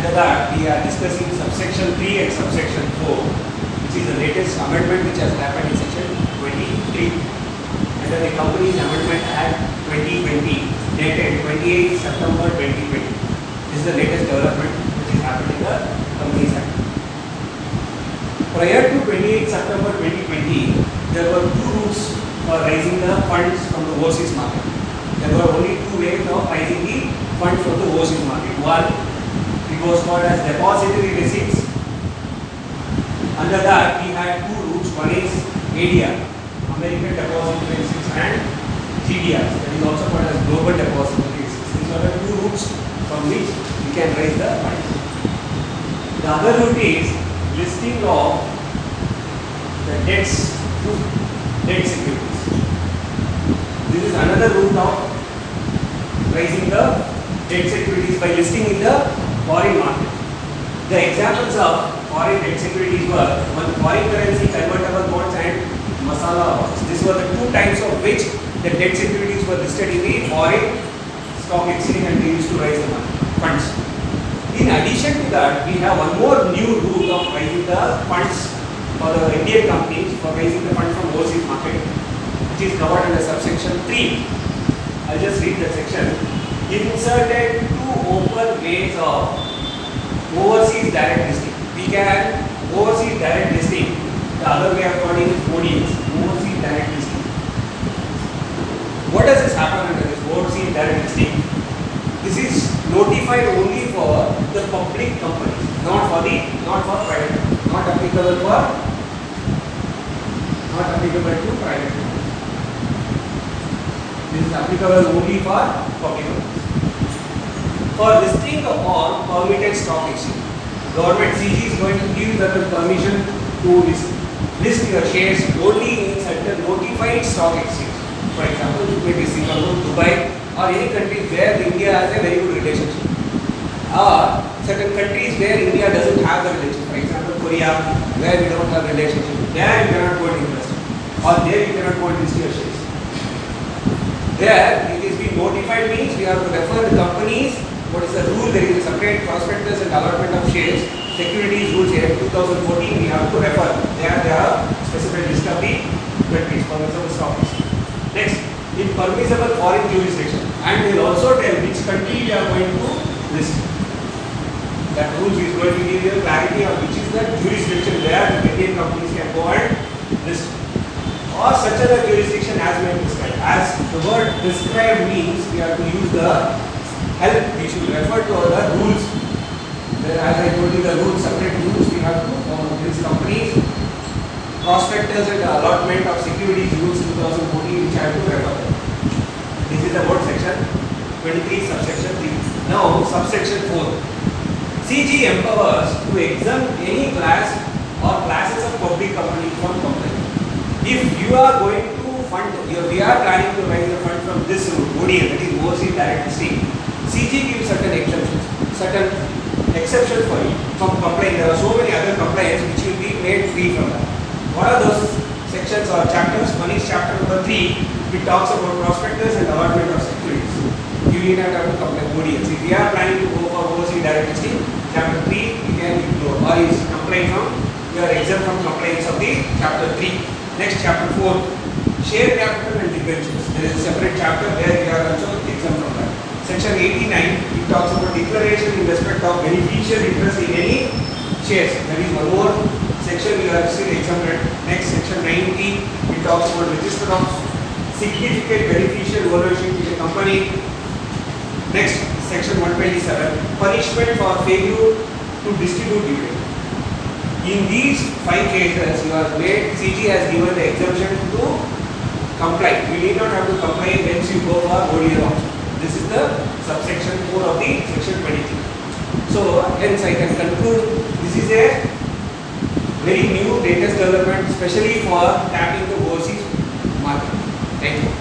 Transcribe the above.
Under that, we are discussing subsection 3 and subsection 4, which is the latest amendment which has happened in section 23 under the Companies Amendment Act 2020, dated 28 September 2020. This is the latest development which is happening in the Companies Act. Prior to 28 September 2020, there were two routes for raising the funds from the overseas market. There were only two ways of raising the funds from the overseas market. One, it was called as depository receipts. Under that, we had two routes. One is ADR, American Depository Receipts, and GDRs, that is also called as Global Depository Receipts. These are the two routes from which we can raise the funds. The other route is listing of the debts to debt securities. This is another route of raising the debt securities by listing in the foreign market. The examples of foreign debt securities were one, foreign currency convertible bonds and masala bonds. These were the two types of which the debt securities were listed in the foreign stock exchange and they used to raise the funds. In addition to that, we have one more new route of raising the funds for the Indian companies for raising the funds from overseas market, which is covered under subsection 3. I'll just read that section. Inserted two open ways of overseas direct listing. We can overseas direct listing. The other way of calling it ODS, overseas direct listing. What does this happen under this overseas direct listing? This is notified only for the public companies, not for private, not applicable to private companies. This is applicable only for public companies. For listing upon permitted stock exchange, government CG is going to give the permission to list your shares only in certain notified stock exchange. For example, maybe Singapore, Dubai, or any countries where India has a very good relationship, or certain countries where India doesn't have the relationship. For example, Korea, where we don't have relationship, there you cannot go and invest, or there you cannot go and list your shares. There it is being notified means we have to refer the companies. What is the rule? There is a separate prospectus and allotment of shares. Securities rules here 2014 we have to refer. There are specified list of the countries permissible stock exchange. Next, in permissible foreign jurisdiction, and we will also tell which country we are going to list. That rules is going to give you clarity on which is the jurisdiction where the Indian companies can go and list. Or such other jurisdiction as we have described. As the word described means we have to use the help. We should refer to the rules. Where, as I told you, the rules, separate rules we have to follow. These companies, prospectus and the allotment of securities rules 2014, which I have to refer to. This is about section 23, subsection 3. Now, subsection 4. CG empowers to exempt any class or classes of public company from compliance. If you are going to fund, we are planning to raise the fund from this route, ODL, that is overseas direct listing, CG gives certain exceptions for you from compliance. There are so many other compliance which will be made free from that. What are those sections or chapters? One is chapter number 3, which talks about prospectus and allotment of securities. You need not have to comply ODLs. If we are planning to go for overseas direct listing, chapter 3 you can ignore, or is compliant from, you are exempt from compliance of the chapter 3. Next, chapter 4, share capital and debentures. There is a separate chapter where we are also exempt from that. Section 89, it talks about declaration in respect of beneficial interest in any shares. That is one more section we are still exempted. Next, section 90, it talks about register of significant beneficial ownership in a company. Next, section 127, punishment for failure to distribute dividend. In these 5 cases, you are made, CG has given the exemption to comply. You need not have to comply once you go for ODL option. This is the subsection 4 of the section 23. So, hence I can conclude this is a very new latest development, especially for tapping the overseas market. Thank you.